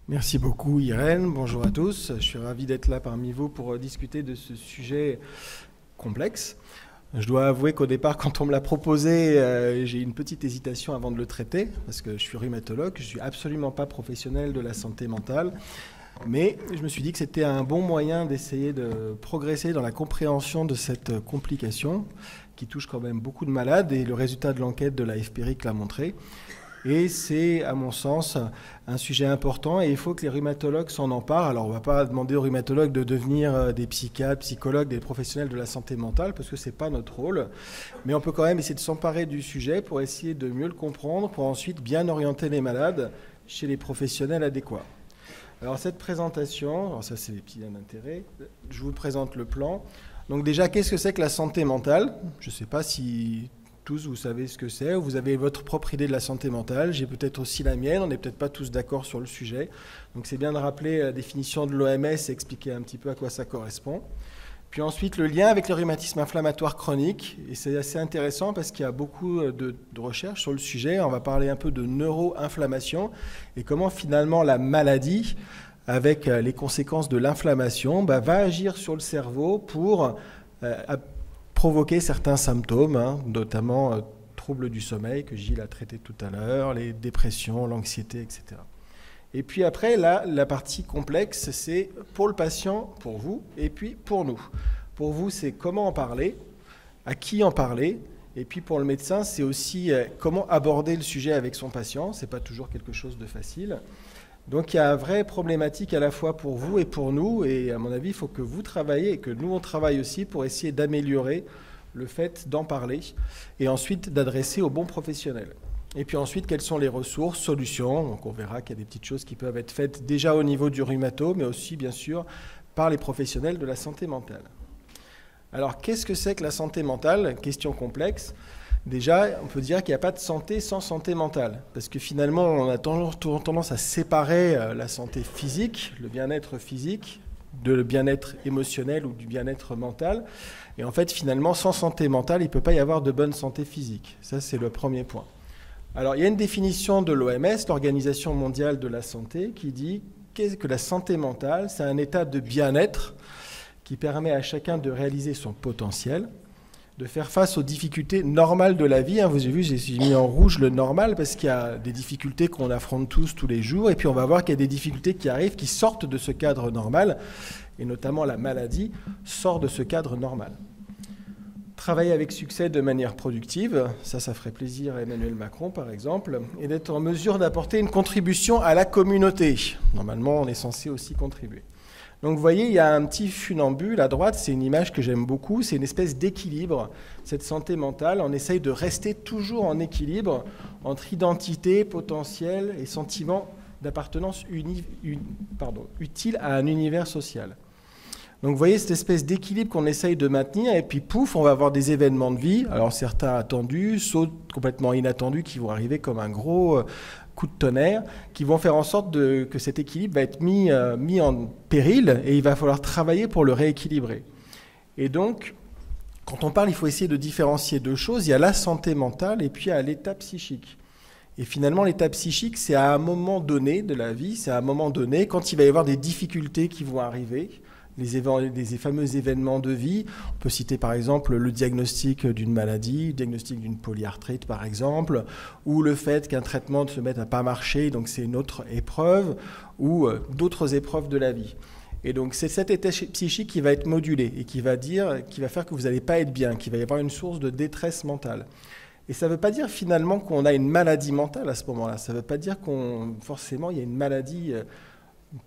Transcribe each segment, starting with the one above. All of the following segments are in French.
Merci beaucoup Irène, bonjour à tous. Je suis ravi d'être là parmi vous pour discuter de ce sujet complexe. Je dois avouer qu'au départ, quand on me l'a proposé, j'ai eu une petite hésitation avant de le traiter, parce que je suis rhumatologue, je ne suis absolument pas professionnel de la santé mentale, mais je me suis dit que c'était un bon moyen d'essayer de progresser dans la compréhension de cette complication qui touche quand même beaucoup de malades, et le résultat de l'enquête de la FPRIC l'a montré. Et c'est, à mon sens, un sujet important et il faut que les rhumatologues s'en emparent. Alors, on ne va pas demander aux rhumatologues de devenir des psychiatres, psychologues, des professionnels de la santé mentale, parce que ce n'est pas notre rôle. Mais on peut quand même essayer de s'emparer du sujet pour essayer de mieux le comprendre, pour ensuite bien orienter les malades chez les professionnels adéquats. Alors, cette présentation, alors ça c'est les petits liens d'intérêt, je vous présente le plan. Donc déjà, qu'est-ce que c'est que la santé mentale? Je ne sais pas si tous, vous savez ce que c'est, vous avez votre propre idée de la santé mentale, j'ai peut-être aussi la mienne, on n'est peut-être pas tous d'accord sur le sujet. Donc c'est bien de rappeler la définition de l'OMS et expliquer un petit peu à quoi ça correspond. Puis ensuite, le lien avec le rhumatisme inflammatoire chronique, et c'est assez intéressant parce qu'il y a beaucoup de recherches sur le sujet. On va parler un peu de neuroinflammation et comment finalement la maladie, avec les conséquences de l'inflammation, va agir sur le cerveau pour provoquer certains symptômes, notamment troubles du sommeil, que Gilles a traité tout à l'heure, les dépressions, l'anxiété, etc. Et puis après, là, la partie complexe, c'est pour le patient, pour vous, et puis pour nous. Pour vous, c'est comment en parler, à qui en parler, et puis pour le médecin, c'est aussi comment aborder le sujet avec son patient. Ce n'est pas toujours quelque chose de facile. Donc il y a une vraie problématique à la fois pour vous et pour nous, et à mon avis, il faut que vous travaillez et que nous, on travaille aussi pour essayer d'améliorer le fait d'en parler, et ensuite d'adresser aux bons professionnels. Et puis ensuite, quelles sont les ressources, solutions? Donc on verra qu'il y a des petites choses qui peuvent être faites déjà au niveau du rhumato, mais aussi, bien sûr, par les professionnels de la santé mentale. Alors, qu'est-ce que c'est que la santé mentale? Question complexe. Déjà, on peut dire qu'il n'y a pas de santé sans santé mentale, parce que finalement, on a tendance à séparer la santé physique, le bien-être physique, de le bien-être émotionnel ou du bien-être mental. Et en fait, finalement, sans santé mentale, il ne peut pas y avoir de bonne santé physique. Ça, c'est le premier point. Alors, il y a une définition de l'OMS, l'Organisation mondiale de la santé, qui dit que la santé mentale, c'est un état de bien-être qui permet à chacun de réaliser son potentiel, de faire face aux difficultés normales de la vie. Vous avez vu, j'ai mis en rouge le normal parce qu'il y a des difficultés qu'on affronte tous les jours. Et puis on va voir qu'il y a des difficultés qui arrivent, qui sortent de ce cadre normal. Et notamment la maladie sort de ce cadre normal. Travailler avec succès de manière productive, ça ferait plaisir à Emmanuel Macron par exemple, et d'être en mesure d'apporter une contribution à la communauté. Normalement, on est censé aussi contribuer. Donc vous voyez, il y a un petit funambule à droite, c'est une image que j'aime beaucoup, c'est une espèce d'équilibre. Cette santé mentale, on essaye de rester toujours en équilibre entre identité, potentiel et sentiment d'appartenance utile à un univers social. Donc vous voyez cette espèce d'équilibre qu'on essaye de maintenir, et puis pouf, on va avoir des événements de vie, alors certains attendus, d'autres complètement inattendus, qui vont arriver comme un gros coup de tonnerre, qui vont faire en sorte que cet équilibre va être mis en péril, et il va falloir travailler pour le rééquilibrer. Et donc, quand on parle, il faut essayer de différencier deux choses. Il y a la santé mentale, et puis il y a l'état psychique. Et finalement, l'état psychique, c'est à un moment donné de la vie, c'est à un moment donné, quand il va y avoir des difficultés qui vont arriver, les fameux événements de vie. On peut citer par exemple le diagnostic d'une maladie, le diagnostic d'une polyarthrite par exemple, ou le fait qu'un traitement se mette à pas marcher, donc c'est une autre épreuve, ou d'autres épreuves de la vie. Et donc c'est cet état psychique qui va être modulé et qui va faire que vous n'allez pas être bien, qu'il va y avoir une source de détresse mentale. Et ça ne veut pas dire finalement qu'on a une maladie mentale à ce moment-là. Ça ne veut pas dire forcément il y a une maladie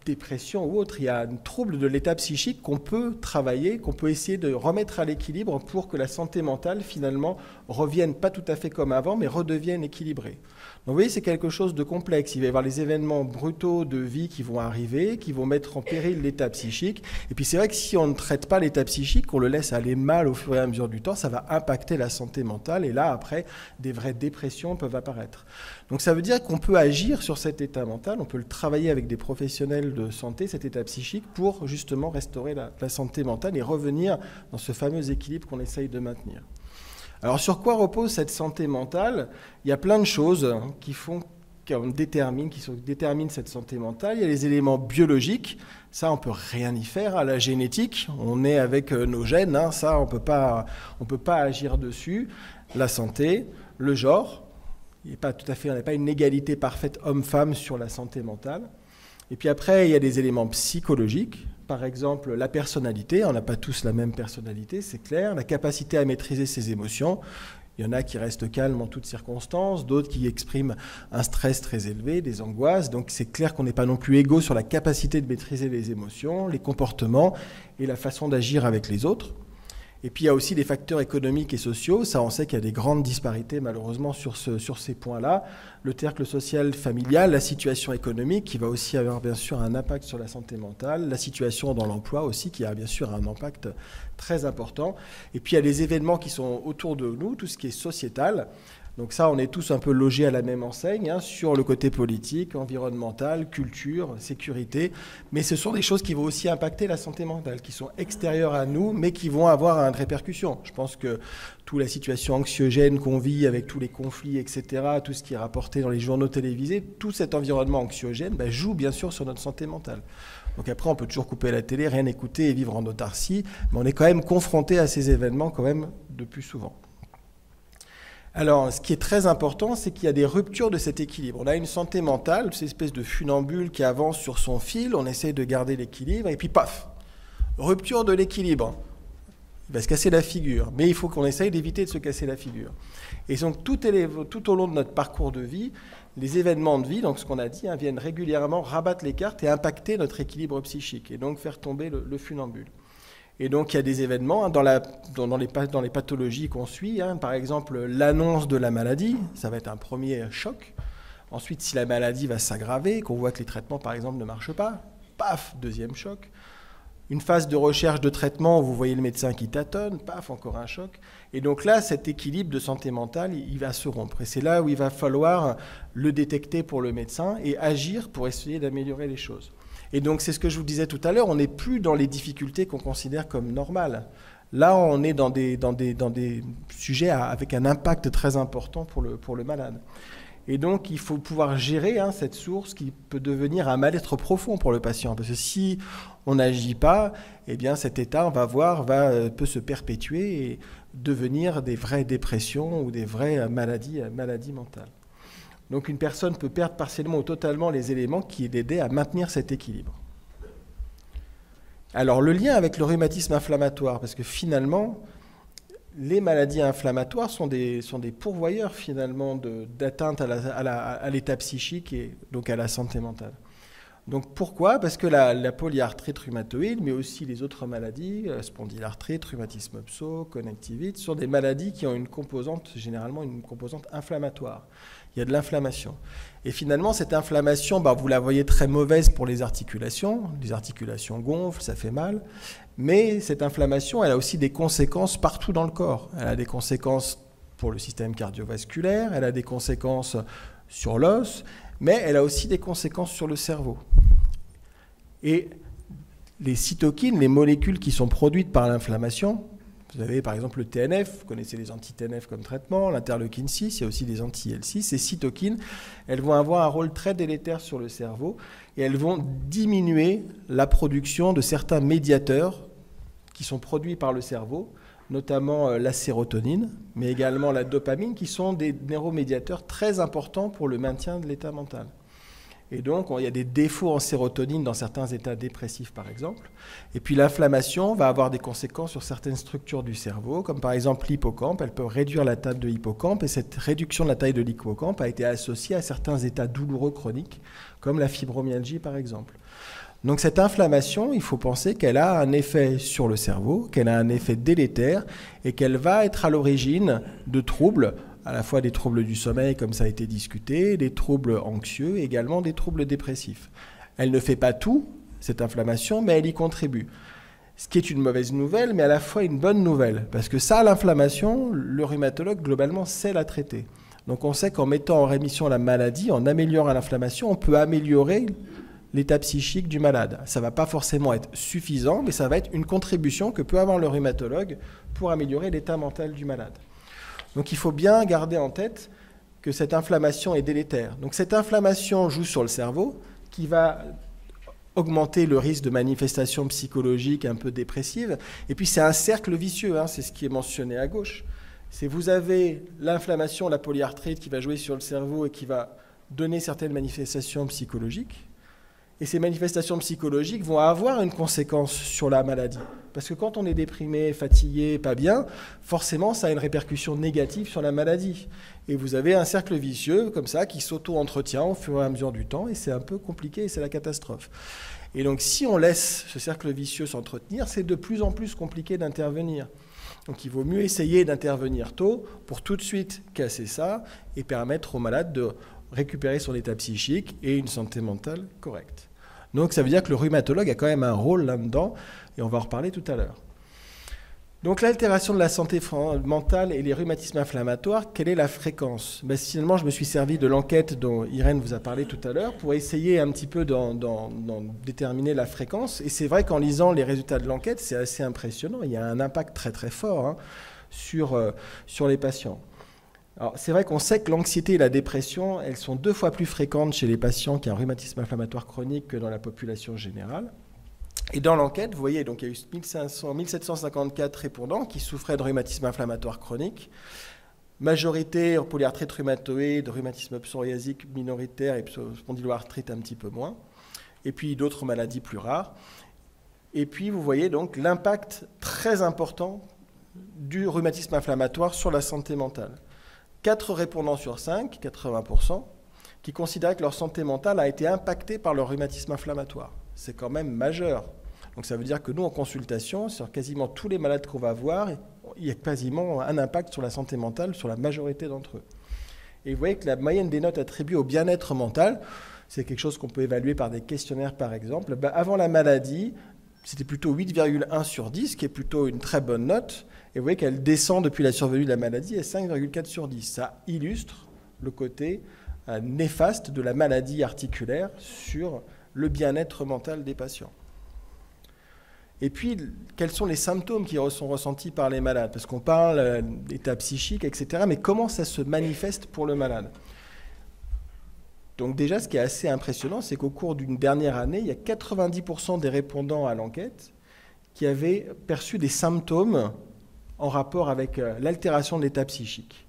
dépression ou autre, il y a un trouble de l'état psychique qu'on peut travailler, qu'on peut essayer de remettre à l'équilibre pour que la santé mentale, finalement, revienne pas tout à fait comme avant, mais redevienne équilibrée. Donc vous voyez, c'est quelque chose de complexe. Il va y avoir les événements brutaux de vie qui vont arriver, qui vont mettre en péril l'état psychique. Et puis c'est vrai que si on ne traite pas l'état psychique, qu'on le laisse aller mal au fur et à mesure du temps, ça va impacter la santé mentale. Et là, après, des vraies dépressions peuvent apparaître. Donc ça veut dire qu'on peut agir sur cet état mental, on peut le travailler avec des professionnels de santé, cet état psychique, pour justement restaurer la santé mentale et revenir dans ce fameux équilibre qu'on essaye de maintenir. Alors sur quoi repose cette santé mentale? Il y a plein de choses qui font déterminent cette santé mentale. Il y a les éléments biologiques. Ça, on ne peut rien y faire. La génétique, on est avec nos gènes. Ça, on peut pas agir dessus. La santé, le genre. On n'a pas une égalité parfaite homme-femme sur la santé mentale. Et puis après, il y a des éléments psychologiques. Par exemple, la personnalité. On n'a pas tous la même personnalité, c'est clair. La capacité à maîtriser ses émotions. Il y en a qui restent calmes en toutes circonstances, d'autres qui expriment un stress très élevé, des angoisses. Donc c'est clair qu'on n'est pas non plus égaux sur la capacité de maîtriser les émotions, les comportements et la façon d'agir avec les autres. Et puis il y a aussi des facteurs économiques et sociaux. Ça, on sait qu'il y a des grandes disparités malheureusement sur ces points-là. Le cercle social familial, la situation économique qui va aussi avoir bien sûr un impact sur la santé mentale, la situation dans l'emploi aussi qui a bien sûr un impact très important. Et puis il y a les événements qui sont autour de nous, tout ce qui est sociétal. Donc ça, on est tous un peu logés à la même enseigne, sur le côté politique, environnemental, culture, sécurité. Mais ce sont des choses qui vont aussi impacter la santé mentale, qui sont extérieures à nous, mais qui vont avoir une répercussion. Je pense que toute la situation anxiogène qu'on vit avec tous les conflits, etc., tout ce qui est rapporté dans les journaux télévisés, tout cet environnement anxiogène joue bien sûr sur notre santé mentale. Donc après, on peut toujours couper la télé, rien écouter et vivre en autarcie, mais on est quand même confronté à ces événements quand même de plus souvent. Alors, ce qui est très important, c'est qu'il y a des ruptures de cet équilibre. On a une santé mentale, cette espèce de funambule qui avance sur son fil, on essaie de garder l'équilibre, et puis paf, rupture de l'équilibre. Il va se casser la figure, mais il faut qu'on essaye d'éviter de se casser la figure. Et donc, tout au long de notre parcours de vie, les événements de vie, donc ce qu'on a dit, viennent régulièrement rabattre les cartes et impacter notre équilibre psychique, et donc faire tomber le funambule. Et donc, il y a des événements dans les pathologies qu'on suit. Par exemple, l'annonce de la maladie, ça va être un premier choc. Ensuite, si la maladie va s'aggraver, qu'on voit que les traitements, par exemple, ne marchent pas, paf, deuxième choc. Une phase de recherche de traitement où vous voyez le médecin qui tâtonne, paf, encore un choc. Et donc là, cet équilibre de santé mentale, il va se rompre. Et c'est là où il va falloir le détecter pour le médecin et agir pour essayer d'améliorer les choses. Et donc, c'est ce que je vous disais tout à l'heure, on n'est plus dans les difficultés qu'on considère comme normales. Là, on est dans des sujets avec un impact très important pour le malade. Et donc, il faut pouvoir gérer cette source qui peut devenir un mal-être profond pour le patient. Parce que si on n'agit pas, eh bien, cet état, on va voir, peut se perpétuer et devenir des vraies dépressions ou des vraies maladies mentales. Donc une personne peut perdre partiellement ou totalement les éléments qui l'aidaient à maintenir cet équilibre. Alors le lien avec le rhumatisme inflammatoire, parce que finalement, les maladies inflammatoires sont des pourvoyeurs finalement d'atteinte à l'état psychique et donc à la santé mentale. Donc pourquoi ? Parce que la polyarthrite rhumatoïde, mais aussi les autres maladies, spondylarthrite, rhumatisme pso, connectivite, sont des maladies qui ont généralement une composante inflammatoire. Il y a de l'inflammation. Et finalement, cette inflammation, vous la voyez très mauvaise pour les articulations. Les articulations gonflent, ça fait mal. Mais cette inflammation, elle a aussi des conséquences partout dans le corps. Elle a des conséquences pour le système cardiovasculaire, elle a des conséquences sur l'os, mais elle a aussi des conséquences sur le cerveau. Et les cytokines, les molécules qui sont produites par l'inflammation, vous avez par exemple le TNF, vous connaissez les anti-TNF comme traitement, l'interleukine 6, il y a aussi des anti-IL6. Ces cytokines, elles vont avoir un rôle très délétère sur le cerveau et elles vont diminuer la production de certains médiateurs qui sont produits par le cerveau, notamment la sérotonine, mais également la dopamine, qui sont des neuromédiateurs très importants pour le maintien de l'état mental. Et donc, il y a des défauts en sérotonine dans certains états dépressifs, par exemple. Et puis, l'inflammation va avoir des conséquences sur certaines structures du cerveau, comme par exemple l'hippocampe. Elle peut réduire la taille de l'hippocampe, et cette réduction de la taille de l'hippocampe a été associée à certains états douloureux chroniques, comme la fibromyalgie, par exemple. Donc, cette inflammation, il faut penser qu'elle a un effet sur le cerveau, qu'elle a un effet délétère, et qu'elle va être à l'origine de troubles, à la fois des troubles du sommeil, comme ça a été discuté, des troubles anxieux, et également des troubles dépressifs. Elle ne fait pas tout, cette inflammation, mais elle y contribue. Ce qui est une mauvaise nouvelle, mais à la fois une bonne nouvelle. Parce que ça, l'inflammation, le rhumatologue, globalement, sait la traiter. Donc on sait qu'en mettant en rémission la maladie, en améliorant l'inflammation, on peut améliorer l'état psychique du malade. Ça ne va pas forcément être suffisant, mais ça va être une contribution que peut avoir le rhumatologue pour améliorer l'état mental du malade. Donc il faut bien garder en tête que cette inflammation est délétère. Donc cette inflammation joue sur le cerveau, qui va augmenter le risque de manifestations psychologiques un peu dépressives. Et puis c'est un cercle vicieux, hein, c'est ce qui est mentionné à gauche. C'est vous avez l'inflammation, la polyarthrite qui va jouer sur le cerveau et qui va donner certaines manifestations psychologiques. Et ces manifestations psychologiques vont avoir une conséquence sur la maladie. Parce que quand on est déprimé, fatigué, pas bien, forcément, ça a une répercussion négative sur la maladie. Et vous avez un cercle vicieux, comme ça, qui s'auto-entretient au fur et à mesure du temps, et c'est un peu compliqué, et c'est la catastrophe. Et donc, si on laisse ce cercle vicieux s'entretenir, c'est de plus en plus compliqué d'intervenir. Donc, il vaut mieux essayer d'intervenir tôt pour tout de suite casser ça et permettre au malade de récupérer son état psychique et une santé mentale correcte. Donc ça veut dire que le rhumatologue a quand même un rôle là-dedans, et on va en reparler tout à l'heure. Donc l'altération de la santé mentale et les rhumatismes inflammatoires, quelle est la fréquence? Finalement, je me suis servi de l'enquête dont Irène vous a parlé tout à l'heure pour essayer un petit peu d'en déterminer la fréquence. Et c'est vrai qu'en lisant les résultats de l'enquête, c'est assez impressionnant. Il y a un impact très très fort sur les patients. Alors, c'est vrai qu'on sait que l'anxiété et la dépression, elles sont 2 fois plus fréquentes chez les patients qui ont un rhumatisme inflammatoire chronique que dans la population générale. Et dans l'enquête, vous voyez, donc il y a eu 1754 répondants qui souffraient de rhumatisme inflammatoire chronique, majorité polyarthrite rhumatoïde, rhumatisme psoriasique minoritaire et spondyloarthrite un petit peu moins, et puis d'autres maladies plus rares. Et puis vous voyez donc l'impact très important du rhumatisme inflammatoire sur la santé mentale. 4 répondants sur 5, 80%, qui considéraient que leur santé mentale a été impactée par leur rhumatisme inflammatoire. C'est quand même majeur. Donc ça veut dire que nous, en consultation, sur quasiment tous les malades qu'on va voir, il y a quasiment un impact sur la santé mentale, sur la majorité d'entre eux. Et vous voyez que la moyenne des notes attribuées au bien-être mental, c'est quelque chose qu'on peut évaluer par des questionnaires, par exemple. Avant la maladie, c'était plutôt 8,1 sur 10, qui est plutôt une très bonne note. Et vous voyez qu'elle descend depuis la survenue de la maladie à 5,4 sur 10. Ça illustre le côté néfaste de la maladie articulaire sur le bien-être mental des patients. Et puis, quels sont les symptômes qui sont ressentis par les malades? Parce qu'on parle d'état psychique, etc. Mais comment ça se manifeste pour le malade? Donc déjà, ce qui est assez impressionnant, c'est qu'au cours d'une dernière année, il y a 90% des répondants à l'enquête qui avaient perçu des symptômes en rapport avec l'altération de l'état psychique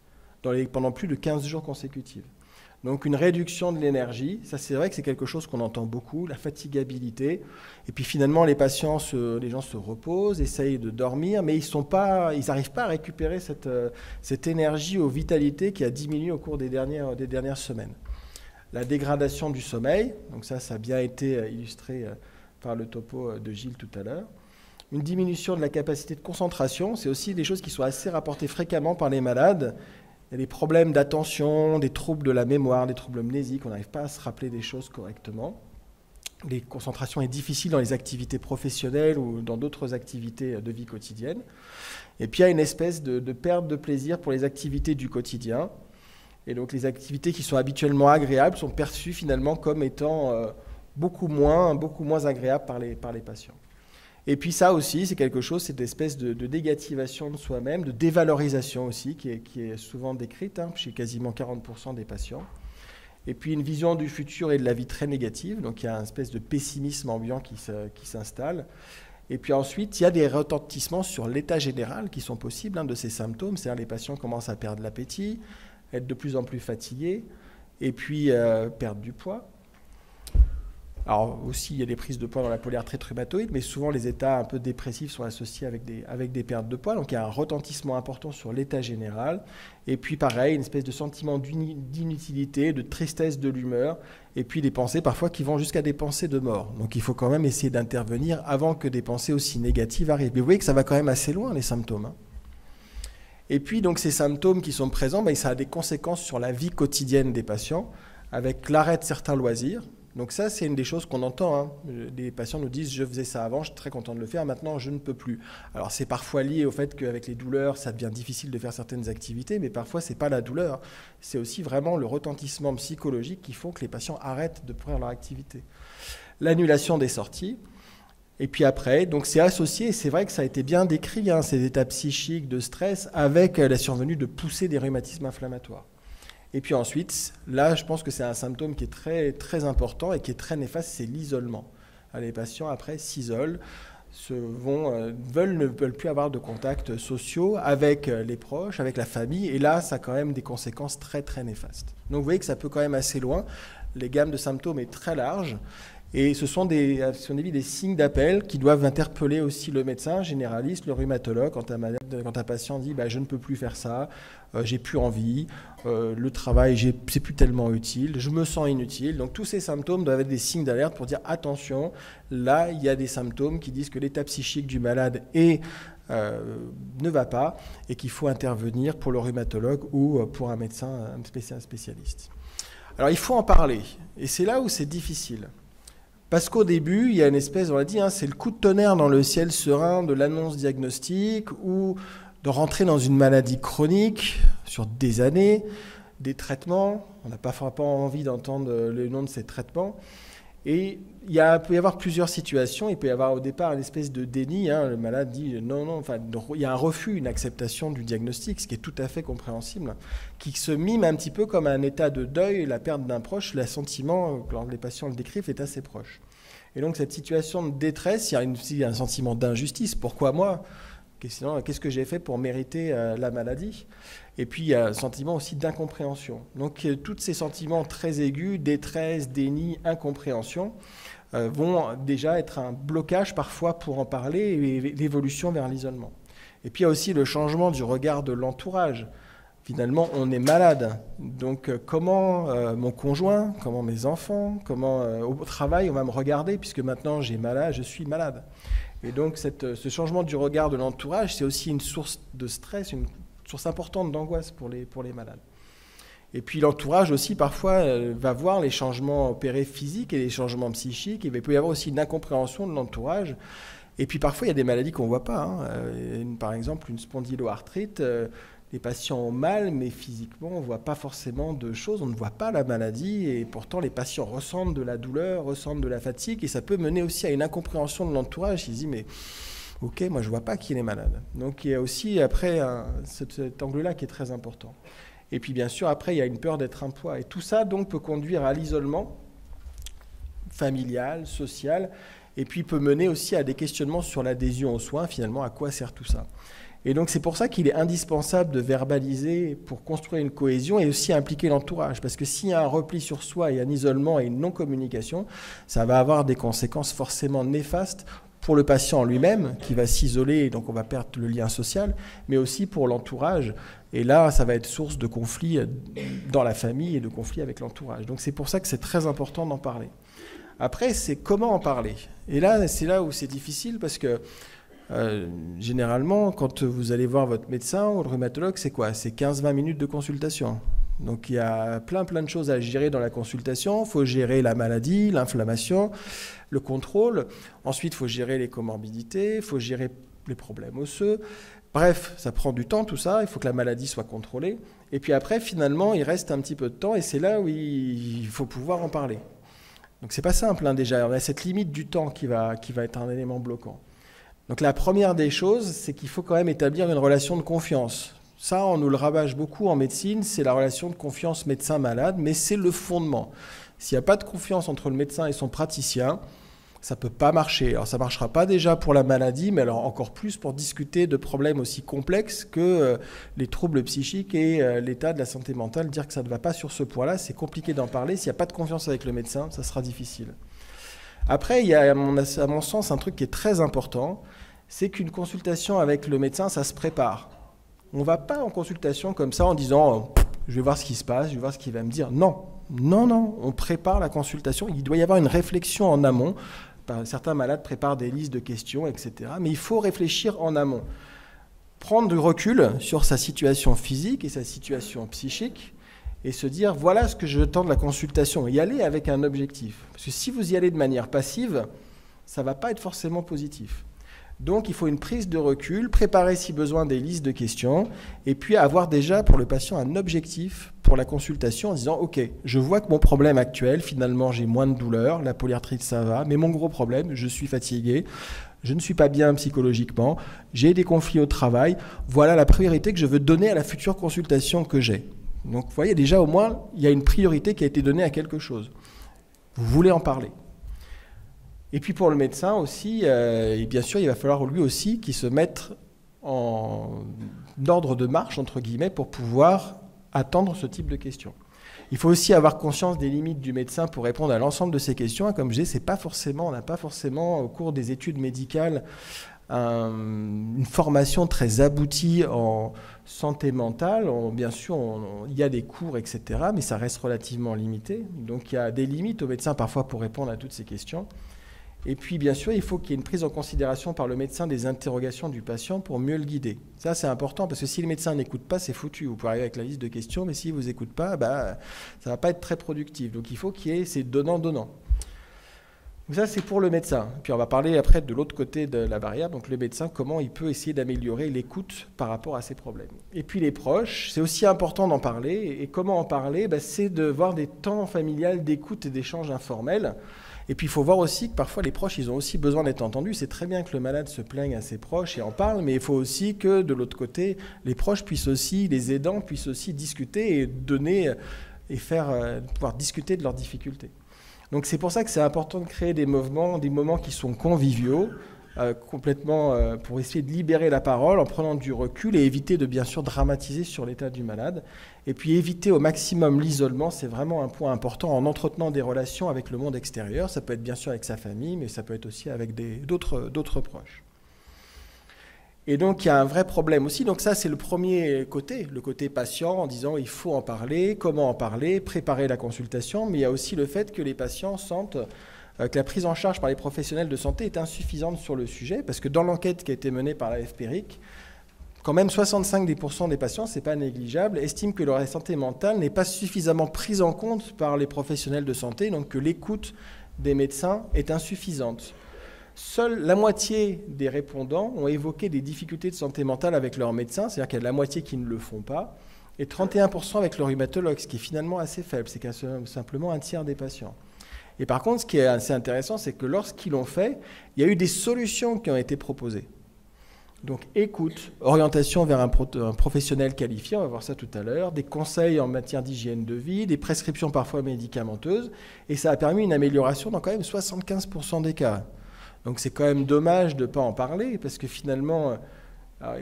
pendant plus de 15 jours consécutifs. Donc une réduction de l'énergie, ça c'est vrai que c'est quelque chose qu'on entend beaucoup, la fatigabilité. Et puis finalement, les gens se reposent, essayent de dormir, mais ils n'arrivent pas à récupérer cette énergie aux vitalités qui a diminué au cours des dernières semaines. La dégradation du sommeil, donc ça a bien été illustré par le topo de Gilles tout à l'heure. Une diminution de la capacité de concentration, c'est aussi des choses qui sont assez rapportées fréquemment par les malades. Il y a des problèmes d'attention, des troubles de la mémoire, des troubles amnésiques, on n'arrive pas à se rappeler des choses correctement. Les concentrations est difficile dans les activités professionnelles ou dans d'autres activités de vie quotidienne. Et puis il y a une espèce de perte de plaisir pour les activités du quotidien. Et donc les activités qui sont habituellement agréables sont perçues finalement comme étant beaucoup moins agréables par les patients. Et puis ça aussi, c'est quelque chose, cette espèce de négativation de soi-même, de dévalorisation aussi, qui est souvent décrite chez quasiment 40% des patients. Et puis une vision du futur et de la vie très négative, donc il y a une espèce de pessimisme ambiant qui s'installe. Et puis ensuite, il y a des retentissements sur l'état général qui sont possibles de ces symptômes, c'est-à-dire les patients commencent à perdre l'appétit, être de plus en plus fatigués, et puis perdre du poids. Alors aussi, il y a des prises de poids dans la polyarthrite rhumatoïde, mais souvent les états un peu dépressifs sont associés avec des pertes de poids. Donc il y a un retentissement important sur l'état général. Et puis pareil, une espèce de sentiment d'inutilité, de tristesse de l'humeur, et puis des pensées parfois qui vont jusqu'à des pensées de mort. Donc il faut quand même essayer d'intervenir avant que des pensées aussi négatives arrivent. Mais vous voyez que ça va quand même assez loin, les symptômes. Et puis donc ces symptômes qui sont présents, ça a des conséquences sur la vie quotidienne des patients, avec l'arrêt de certains loisirs. Donc ça, c'est une des choses qu'on entend. Les patients nous disent « je faisais ça avant, je suis très content de le faire, maintenant je ne peux plus ». Alors c'est parfois lié au fait qu'avec les douleurs, ça devient difficile de faire certaines activités, mais parfois ce n'est pas la douleur, c'est aussi vraiment le retentissement psychologique qui font que les patients arrêtent de faire leur activité. L'annulation des sorties, et puis après, donc c'est associé, c'est vrai que ça a été bien décrit, ces états psychiques de stress, avec la survenue de poussées des rhumatismes inflammatoires. Et puis ensuite, là, je pense que c'est un symptôme qui est très, très important et qui est très néfaste, c'est l'isolement. Les patients, après, s'isolent, ne veulent plus avoir de contacts sociaux avec les proches, avec la famille. Et là, ça a quand même des conséquences très, très néfastes. Donc, vous voyez que ça peut quand même assez loin. Les gammes de symptômes est très large. Et ce sont des signes d'appel qui doivent interpeller aussi le médecin généraliste, le rhumatologue, quand un patient dit je ne peux plus faire ça, j'ai plus envie, le travail, c'est plus tellement utile, je me sens inutile. Donc tous ces symptômes doivent être des signes d'alerte pour dire attention, là il y a des symptômes qui disent que l'état psychique du malade ne va pas et qu'il faut intervenir pour le rhumatologue ou pour un médecin spécialiste. Alors il faut en parler et c'est là où c'est difficile. Parce qu'au début, il y a une espèce, on l'a dit, c'est le coup de tonnerre dans le ciel serein de l'annonce diagnostique ou de rentrer dans une maladie chronique sur des années, des traitements. On n'a pas envie d'entendre le nom de ces traitements. Et il peut y avoir plusieurs situations. Il peut y avoir au départ une espèce de déni. Le malade dit non. Il y a un refus, une acceptation du diagnostic, ce qui est tout à fait compréhensible, qui se mime un petit peu comme un état de deuil, la perte d'un proche. Le sentiment, quand les patients le décrivent, est assez proche. Et donc cette situation de détresse, il y a un sentiment d'injustice. Pourquoi moi ? Qu'est-ce que j'ai fait pour mériter la maladie ? Et puis il y a un sentiment aussi d'incompréhension. Donc tous ces sentiments très aigus, détresse, déni, incompréhension, vont déjà être un blocage parfois pour en parler et l'évolution vers l'isolement. Et puis il y a aussi le changement du regard de l'entourage. Finalement, on est malade. Donc comment mon conjoint, comment mes enfants, comment au travail on va me regarder puisque maintenant je suis malade. Et donc ce changement du regard de l'entourage, c'est aussi une source de stress, une source importante d'angoisse pour les malades. Et puis l'entourage aussi parfois va voir les changements opérés physiques et les changements psychiques. Il peut y avoir aussi une incompréhension de l'entourage. Et puis parfois il y a des maladies qu'on ne voit pas. Par exemple une spondyloarthrite, les patients ont mal, mais physiquement on ne voit pas forcément de choses, on ne voit pas la maladie. Et pourtant les patients ressentent de la douleur, ressentent de la fatigue. Et ça peut mener aussi à une incompréhension de l'entourage. Ils se disent mais... Ok, moi je ne vois pas qu'il est malade. Donc il y a aussi après cet angle-là qui est très important. Et puis bien sûr après il y a une peur d'être un poids. Et tout ça donc peut conduire à l'isolement familial, social, et puis peut mener aussi à des questionnements sur l'adhésion aux soins. Finalement, à quoi sert tout ça ? Et donc c'est pour ça qu'il est indispensable de verbaliser pour construire une cohésion et aussi impliquer l'entourage. Parce que s'il y a un repli sur soi et un isolement et une non-communication, ça va avoir des conséquences forcément néfastes pour le patient lui-même, qui va s'isoler, et donc on va perdre le lien social, mais aussi pour l'entourage. Et là, ça va être source de conflits dans la famille et de conflits avec l'entourage. Donc c'est pour ça que c'est très important d'en parler. Après, c'est comment en parler. Et là, c'est là où c'est difficile, parce que généralement, quand vous allez voir votre médecin ou le rhumatologue, c'est quoi ? C'est 15-20 minutes de consultation. Donc il y a plein de choses à gérer dans la consultation. Il faut gérer la maladie, l'inflammation, le contrôle. Ensuite, il faut gérer les comorbidités, il faut gérer les problèmes osseux. Bref, ça prend du temps tout ça, il faut que la maladie soit contrôlée. Et puis après, finalement, il reste un petit peu de temps et c'est là où il faut pouvoir en parler. Donc c'est pas simple déjà, on a cette limite du temps qui va être un élément bloquant. Donc la première des choses, c'est qu'il faut quand même établir une relation de confiance. Ça, on nous le rabâche beaucoup en médecine, c'est la relation de confiance médecin-malade, mais c'est le fondement. S'il n'y a pas de confiance entre le médecin et son praticien, ça ne peut pas marcher. Alors ça ne marchera pas déjà pour la maladie, mais alors encore plus pour discuter de problèmes aussi complexes que les troubles psychiques et l'état de la santé mentale. Dire que ça ne va pas sur ce point-là, c'est compliqué d'en parler. S'il n'y a pas de confiance avec le médecin, ça sera difficile. Après, il y a à mon sens un truc qui est très important, c'est qu'une consultation avec le médecin, ça se prépare. On ne va pas en consultation comme ça en disant « je vais voir ce qui se passe, je vais voir ce qu'il va me dire ». Non, on prépare la consultation. Il doit y avoir une réflexion en amont. Certains malades préparent des listes de questions, etc. Mais il faut réfléchir en amont. Prendre du recul sur sa situation physique et sa situation psychique et se dire « voilà ce que je tends de la consultation ». Y aller avec un objectif. Parce que si vous y allez de manière passive, ça ne va pas être forcément positif. Donc, il faut une prise de recul, préparer si besoin des listes de questions et puis avoir déjà pour le patient un objectif pour la consultation en disant « Ok, je vois que mon problème actuel, finalement, j'ai moins de douleur, la polyarthrite, ça va, mais mon gros problème, je suis fatigué, je ne suis pas bien psychologiquement, j'ai des conflits au travail. Voilà la priorité que je veux donner à la future consultation que j'ai. » Donc vous voyez déjà au moins, il y a une priorité qui a été donnée à quelque chose. Vous voulez en parler. Et puis pour le médecin aussi, et bien sûr, il va falloir lui aussi qu'il se mette en ordre de marche, entre guillemets, pour pouvoir attendre ce type de questions. Il faut aussi avoir conscience des limites du médecin pour répondre à l'ensemble de ces questions. Et comme je dis, on n'a pas forcément au cours des études médicales une formation très aboutie en santé mentale. Bien sûr, il y a des cours, etc., mais ça reste relativement limité. Donc il y a des limites aux médecins parfois pour répondre à toutes ces questions. Et puis, bien sûr, il faut qu'il y ait une prise en considération par le médecin des interrogations du patient pour mieux le guider. Ça, c'est important parce que si le médecin n'écoute pas, c'est foutu. Vous pouvez arriver avec la liste de questions, mais s'il ne vous écoute pas, ça ne va pas être très productif. Donc, il faut qu'il y ait ces donnant-donnant. Donc ça, c'est pour le médecin. Puis, on va parler après de l'autre côté de la barrière. Donc, le médecin, comment il peut essayer d'améliorer l'écoute par rapport à ces problèmes. Et puis, les proches, c'est aussi important d'en parler. Et comment en parler ? C'est de voir des temps familiales d'écoute et d'échange informels. Et puis, il faut voir aussi que parfois, les proches, ils ont aussi besoin d'être entendus. C'est très bien que le malade se plaigne à ses proches et en parle, mais il faut aussi que, de l'autre côté, les proches puissent aussi, les aidants puissent aussi discuter et donner et pouvoir discuter de leurs difficultés. Donc, c'est pour ça que c'est important de créer des moments qui sont conviviaux, complètement pour essayer de libérer la parole en prenant du recul et éviter de, bien sûr, dramatiser sur l'état du malade. Et puis éviter au maximum l'isolement, c'est vraiment un point important en entretenant des relations avec le monde extérieur. Ça peut être bien sûr avec sa famille, mais ça peut être aussi avec d'autres proches. Et donc il y a un vrai problème aussi. Donc ça c'est le premier côté, le côté patient en disant il faut en parler, comment en parler, préparer la consultation. Mais il y a aussi le fait que les patients sentent que la prise en charge par les professionnels de santé est insuffisante sur le sujet, parce que dans l'enquête qui a été menée par la FPRIC, quand même 65% des patients, ce n'est pas négligeable, estiment que leur santé mentale n'est pas suffisamment prise en compte par les professionnels de santé, donc que l'écoute des médecins est insuffisante. Seule la moitié des répondants ont évoqué des difficultés de santé mentale avec leur médecin, c'est-à-dire qu'il y a la moitié qui ne le font pas, et 31% avec leur rhumatologue, ce qui est finalement assez faible, c'est simplement un tiers des patients. Et par contre, ce qui est assez intéressant, c'est que lorsqu'ils l'ont fait, il y a eu des solutions qui ont été proposées. Donc écoute, orientation vers un professionnel qualifié, on va voir ça tout à l'heure, des conseils en matière d'hygiène de vie, des prescriptions parfois médicamenteuses, et ça a permis une amélioration dans quand même 75% des cas. Donc c'est quand même dommage de ne pas en parler, parce que finalement,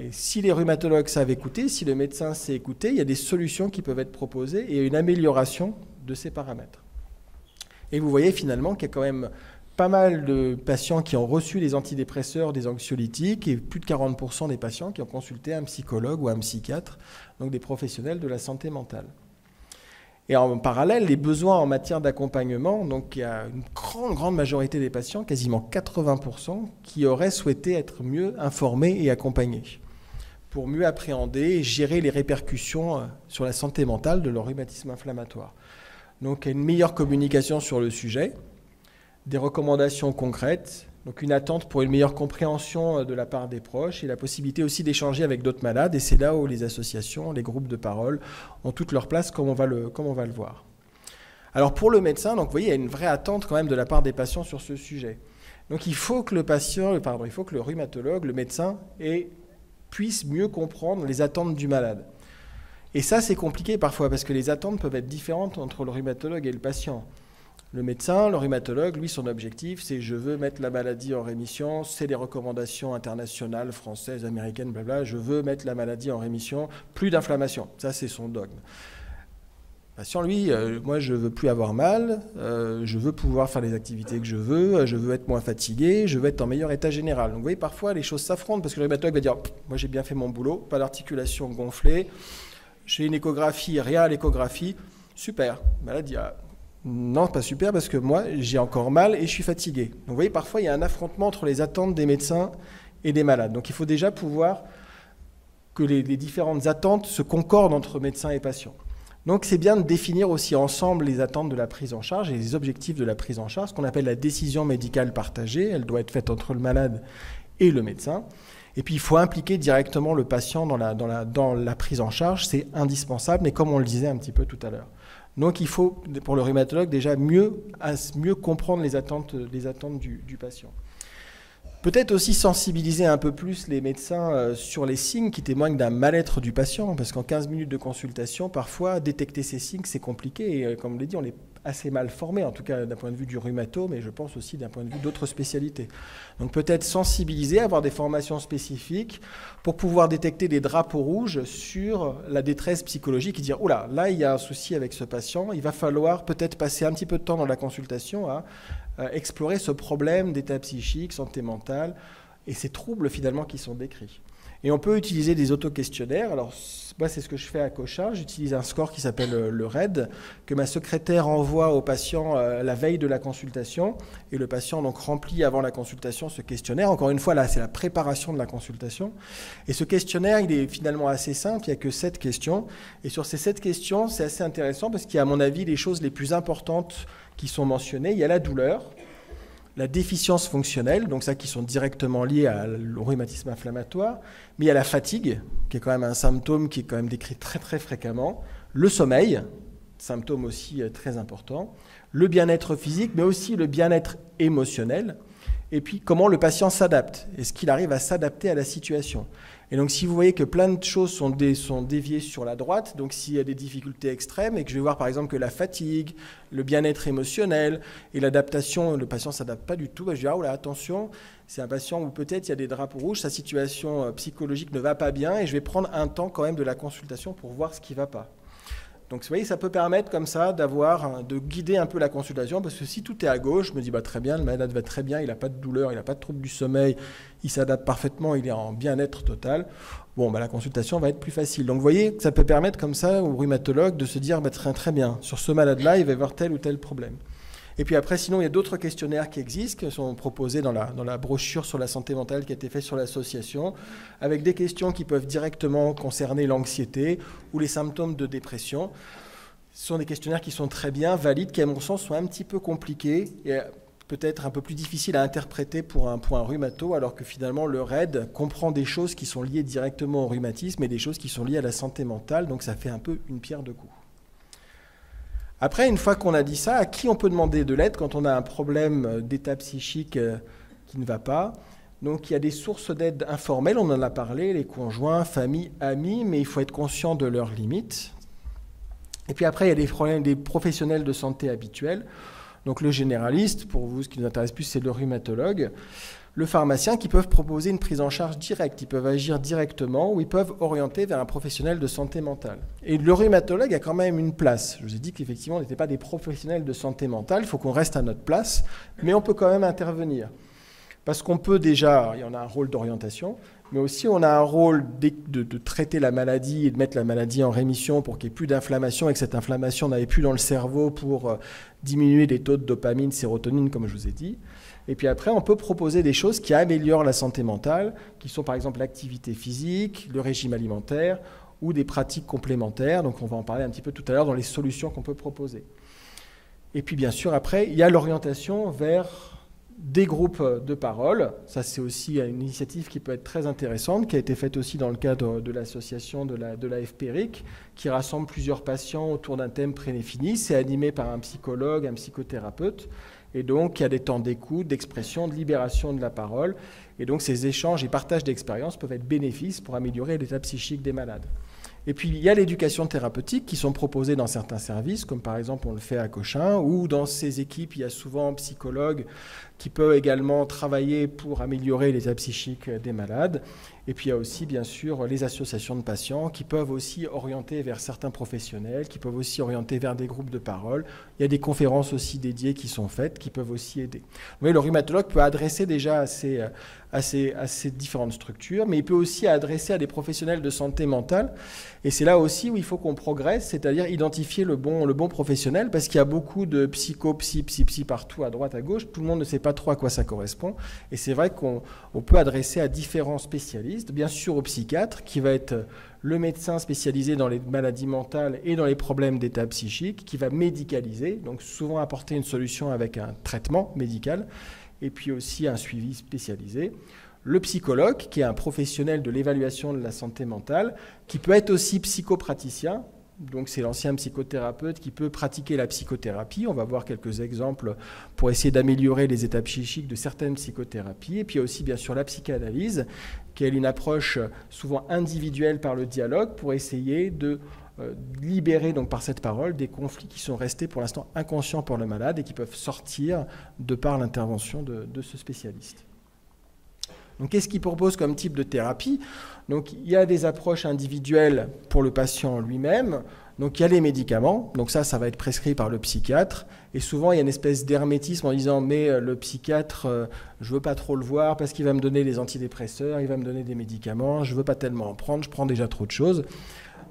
si les rhumatologues savent écouter, si le médecin sait écouter, il y a des solutions qui peuvent être proposées et une amélioration de ces paramètres. Et vous voyez finalement qu'il y a quand même pas mal de patients qui ont reçu des antidépresseurs, des anxiolytiques, et plus de 40% des patients qui ont consulté un psychologue ou un psychiatre, donc des professionnels de la santé mentale. Et en parallèle, les besoins en matière d'accompagnement, donc il y a une grande majorité des patients, quasiment 80%, qui auraient souhaité être mieux informés et accompagnés pour mieux appréhender et gérer les répercussions sur la santé mentale de leur rhumatisme inflammatoire. Donc une meilleure communication sur le sujet, des recommandations concrètes, donc une attente pour une meilleure compréhension de la part des proches et la possibilité aussi d'échanger avec d'autres malades. Et c'est là où les associations, les groupes de parole ont toute leur place, comme on va le voir. Alors pour le médecin, donc vous voyez, il y a une vraie attente quand même de la part des patients sur ce sujet. Donc il faut que le rhumatologue, le médecin, puisse mieux comprendre les attentes du malade. Et ça, c'est compliqué parfois parce que les attentes peuvent être différentes entre le rhumatologue et le patient. Le médecin, le rhumatologue, lui, son objectif, c'est je veux mettre la maladie en rémission, c'est les recommandations internationales, françaises, américaines, blabla, je veux mettre la maladie en rémission, plus d'inflammation. Ça, c'est son dogme. Le patient, lui, moi, je veux plus avoir mal, je veux pouvoir faire les activités que je veux être moins fatigué, je veux être en meilleur état général. Donc, vous voyez, parfois, les choses s'affrontent parce que le rhumatologue va dire « moi, j'ai bien fait mon boulot, pas d'articulation gonflée, j'ai une échographie, rien à l'échographie, super, maladie. Non, pas super, parce que moi, j'ai encore mal et je suis fatigué. Donc, vous voyez, parfois, il y a un affrontement entre les attentes des médecins et des malades. Donc, il faut déjà pouvoir que les différentes attentes se concordent entre médecins et patients. Donc, c'est bien de définir aussi ensemble les attentes de la prise en charge et les objectifs de la prise en charge, ce qu'on appelle la décision médicale partagée. Elle doit être faite entre le malade et le médecin. Et puis, il faut impliquer directement le patient dans la prise en charge. C'est indispensable, mais comme on le disait un petit peu tout à l'heure. Donc, il faut, pour le rhumatologue, déjà mieux comprendre les attentes du patient. Peut-être aussi sensibiliser un peu plus les médecins sur les signes qui témoignent d'un mal-être du patient, parce qu'en 15 minutes de consultation, parfois, détecter ces signes, c'est compliqué. Et comme on l'a dit, on est assez mal formé, en tout cas d'un point de vue du rhumato, mais je pense aussi d'un point de vue d'autres spécialités. Donc peut-être sensibiliser, avoir des formations spécifiques pour pouvoir détecter des drapeaux rouges sur la détresse psychologique et dire « Oula, là, il y a un souci avec ce patient, il va falloir peut-être passer un petit peu de temps dans la consultation à explorer ce problème d'état psychique, santé mentale et ces troubles finalement qui sont décrits. » Et on peut utiliser des auto-questionnaires. Alors, moi, c'est ce que je fais à Cochin. J'utilise un score qui s'appelle le RED, que ma secrétaire envoie au patient la veille de la consultation. Et le patient donc remplit avant la consultation ce questionnaire. Encore une fois, là, c'est la préparation de la consultation. Et ce questionnaire, il est finalement assez simple. Il n'y a que 7 questions. Et sur ces 7 questions, c'est assez intéressant parce qu'il y a, à mon avis, les choses les plus importantes qui sont mentionnées. Il y a la douleur, la déficience fonctionnelle, donc ça qui sont directement liés au rhumatisme inflammatoire, mais il y a la fatigue, qui est quand même un symptôme qui est quand même décrit très très fréquemment, le sommeil, symptôme aussi très important, le bien-être physique, mais aussi le bien-être émotionnel, et puis comment le patient s'adapte, est-ce qu'il arrive à s'adapter à la situation. Et donc si vous voyez que plein de choses sont déviées sur la droite, donc s'il y a des difficultés extrêmes et que je vais voir par exemple que la fatigue, le bien-être émotionnel et l'adaptation, le patient ne s'adapte pas du tout, je vais dire ah, oh là, attention, c'est un patient où peut-être il y a des drapeaux rouges, sa situation psychologique ne va pas bien et je vais prendre un temps quand même de la consultation pour voir ce qui ne va pas. Donc vous voyez, ça peut permettre comme ça de guider un peu la consultation, parce que si tout est à gauche, je me dis très bien, le malade va très bien, il n'a pas de douleur, il n'a pas de trouble du sommeil, il s'adapte parfaitement, il est en bien-être total, la consultation va être plus facile. Donc vous voyez, ça peut permettre comme ça au rhumatologue de se dire très bien, sur ce malade-là, il va y avoir tel ou tel problème. Et puis après, sinon, il y a d'autres questionnaires qui existent, qui sont proposés dans la brochure sur la santé mentale qui a été faite sur l'association, avec des questions qui peuvent directement concerner l'anxiété ou les symptômes de dépression. Ce sont des questionnaires qui sont très bien, valides, qui à mon sens sont un petit peu compliqués et peut-être un peu plus difficiles à interpréter pour un rhumato, alors que finalement le RED comprend des choses qui sont liées directement au rhumatisme et des choses qui sont liées à la santé mentale, donc ça fait un peu une pierre deux coups. Après, une fois qu'on a dit ça, à qui on peut demander de l'aide quand on a un problème d'état psychique qui ne va pas? Donc il y a des sources d'aide informelles, on en a parlé, les conjoints, familles, amis, mais il faut être conscient de leurs limites. Et puis après, il y a des problèmes des professionnels de santé habituels. Donc le généraliste, pour vous, ce qui nous intéresse plus, c'est le rhumatologue. Le pharmacien, qui peuvent proposer une prise en charge directe, ils peuvent agir directement ou ils peuvent orienter vers un professionnel de santé mentale. Et le rhumatologue a quand même une place. Je vous ai dit qu'effectivement, on n'était pas des professionnels de santé mentale, il faut qu'on reste à notre place, mais on peut quand même intervenir. Parce qu'on peut déjà, il y en a un rôle d'orientation, mais aussi on a un rôle de traiter la maladie et de mettre la maladie en rémission pour qu'il n'y ait plus d'inflammation et que cette inflammation n'aille plus dans le cerveau pour diminuer les taux de dopamine, sérotonine, comme je vous ai dit. Et puis après, on peut proposer des choses qui améliorent la santé mentale, qui sont par exemple l'activité physique, le régime alimentaire ou des pratiques complémentaires. Donc on va en parler un petit peu tout à l'heure dans les solutions qu'on peut proposer. Et puis bien sûr, après, il y a l'orientation vers des groupes de parole. Ça, c'est aussi une initiative qui peut être très intéressante, qui a été faite aussi dans le cadre de l'association de la FPRIC, qui rassemble plusieurs patients autour d'un thème prédéfini. C'est animé par un psychologue, un psychothérapeute. Et donc, il y a des temps d'écoute, d'expression, de libération de la parole. Et donc, ces échanges et partages d'expériences peuvent être bénéfiques pour améliorer l'état psychique des malades. Et puis, il y a l'éducation thérapeutique qui sont proposées dans certains services, comme par exemple, on le fait à Cochin, ou dans ces équipes, il y a souvent un psychologue qui peut également travailler pour améliorer l'état psychique des malades. Et puis, il y a aussi, bien sûr, les associations de patients qui peuvent aussi orienter vers certains professionnels, qui peuvent aussi orienter vers des groupes de parole. Il y a des conférences aussi dédiées qui sont faites, qui peuvent aussi aider. Mais le rhumatologue peut adresser déjà à ces différentes structures, mais il peut aussi adresser à des professionnels de santé mentale. Et c'est là aussi où il faut qu'on progresse, c'est-à-dire identifier le bon professionnel, parce qu'il y a beaucoup de psy partout, à droite, à gauche. Tout le monde ne sait pas trop à quoi ça correspond. Et c'est vrai qu'on peut adresser à différents spécialistes, bien sûr au psychiatre, qui va être le médecin spécialisé dans les maladies mentales et dans les problèmes d'état psychique, qui va médicaliser, donc souvent apporter une solution avec un traitement médical, et puis aussi un suivi spécialisé. Le psychologue, qui est un professionnel de l'évaluation de la santé mentale, qui peut être aussi psychopraticien, Donc c'est l'ancien psychothérapeute qui peut pratiquer la psychothérapie. On va voir quelques exemples pour essayer d'améliorer les états psychiques de certaines psychothérapies. Et puis il y a aussi bien sûr la psychanalyse, qui est une approche souvent individuelle par le dialogue pour essayer de libérer donc par cette parole des conflits qui sont restés pour l'instant inconscients pour le malade et qui peuvent sortir de par l'intervention de ce spécialiste. Donc, qu'est-ce qu'il propose comme type de thérapie? Donc, il y a des approches individuelles pour le patient lui-même. Donc, il y a les médicaments. Donc, ça va être prescrit par le psychiatre. Et souvent, il y a une espèce d'hermétisme en disant « mais le psychiatre, je ne veux pas trop le voir parce qu'il va me donner des antidépresseurs, il va me donner des médicaments, je ne veux pas tellement en prendre, je prends déjà trop de choses. »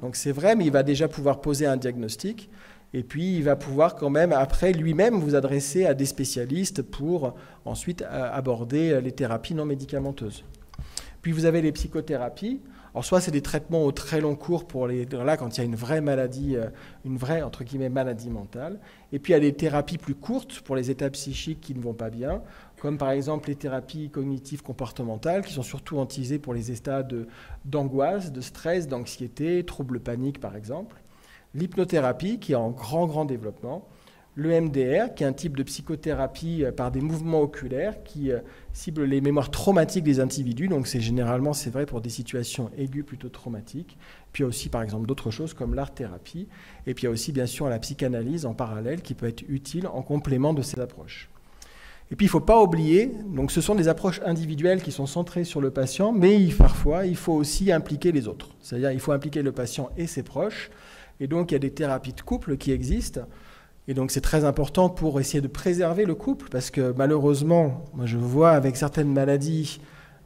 Donc, c'est vrai, mais il va déjà pouvoir poser un diagnostic. Et puis, il va pouvoir quand même, après, lui-même vous adresser à des spécialistes pour ensuite aborder les thérapies non médicamenteuses. Puis, vous avez les psychothérapies. Alors, soit c'est des traitements au très long cours pour là, quand il y a une vraie maladie, une vraie, entre guillemets, maladie mentale. Et puis, il y a des thérapies plus courtes pour les états psychiques qui ne vont pas bien, comme par exemple les thérapies cognitives comportementales, qui sont surtout utilisées pour les états d'angoisse, de stress, d'anxiété, troubles paniques, par exemple. L'hypnothérapie, qui est en grand développement, le MDR, qui est un type de psychothérapie par des mouvements oculaires qui cible les mémoires traumatiques des individus, donc généralement c'est vrai pour des situations aiguës plutôt traumatiques. Puis il y a aussi par exemple d'autres choses comme l'art-thérapie, et puis il y a aussi bien sûr la psychanalyse en parallèle qui peut être utile en complément de ces approches. Et puis il ne faut pas oublier, donc ce sont des approches individuelles qui sont centrées sur le patient, mais parfois il faut aussi impliquer les autres, c'est-à-dire il faut impliquer le patient et ses proches. Et donc, il y a des thérapies de couple qui existent. Et donc, c'est très important pour essayer de préserver le couple, parce que malheureusement, moi je vois avec certaines maladies,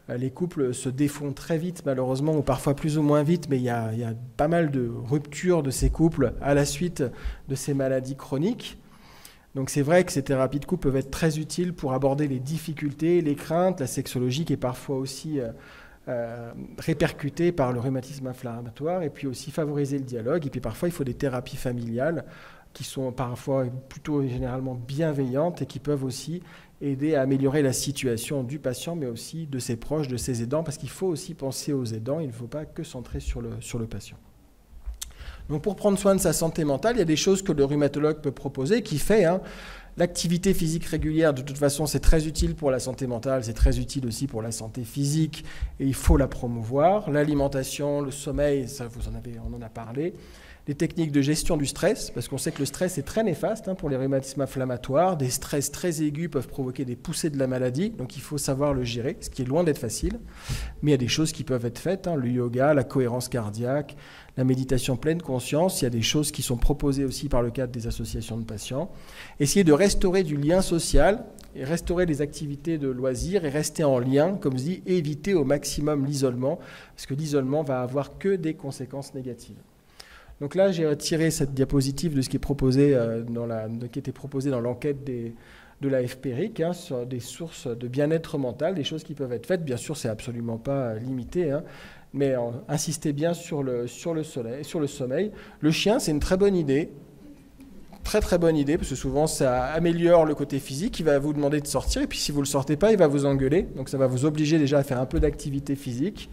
les couples se défont très vite, malheureusement, ou parfois plus ou moins vite, mais il y a pas mal de ruptures de ces couples à la suite de ces maladies chroniques. Donc, c'est vrai que ces thérapies de couple peuvent être très utiles pour aborder les difficultés, les craintes, la sexologie qui est parfois aussi répercuté par le rhumatisme inflammatoire, et puis aussi favoriser le dialogue. Et puis parfois, il faut des thérapies familiales qui sont parfois plutôt généralement bienveillantes et qui peuvent aussi aider à améliorer la situation du patient, mais aussi de ses proches, de ses aidants, parce qu'il faut aussi penser aux aidants, il ne faut pas que centrer sur le patient. Donc pour prendre soin de sa santé mentale, il y a des choses que le rhumatologue peut proposer, qui fait l'activité physique régulière. De toute façon, c'est très utile pour la santé mentale, c'est très utile aussi pour la santé physique, et il faut la promouvoir. L'alimentation, le sommeil, ça on en a parlé. Les techniques de gestion du stress, parce qu'on sait que le stress est très néfaste pour les rhumatismes inflammatoires. Des stress très aigus peuvent provoquer des poussées de la maladie, donc il faut savoir le gérer, ce qui est loin d'être facile. Mais il y a des choses qui peuvent être faites, le yoga, la cohérence cardiaque, la méditation pleine conscience. Il y a des choses qui sont proposées aussi par le cadre des associations de patients. Essayer de restaurer du lien social, et restaurer les activités de loisirs et rester en lien, comme je dis, éviter au maximum l'isolement, parce que l'isolement va avoir que des conséquences négatives. Donc là, j'ai retiré cette diapositive de ce qui est proposé qui était proposé dans l'enquête de la FPRIC, sur des sources de bien-être mental, des choses qui peuvent être faites. Bien sûr, c'est absolument pas limité, mais insistez bien sur le sommeil. Le chien, c'est une très bonne idée. Très très bonne idée, parce que souvent ça améliore le côté physique, il va vous demander de sortir, et puis si vous ne le sortez pas, il va vous engueuler, donc ça va vous obliger déjà à faire un peu d'activité physique,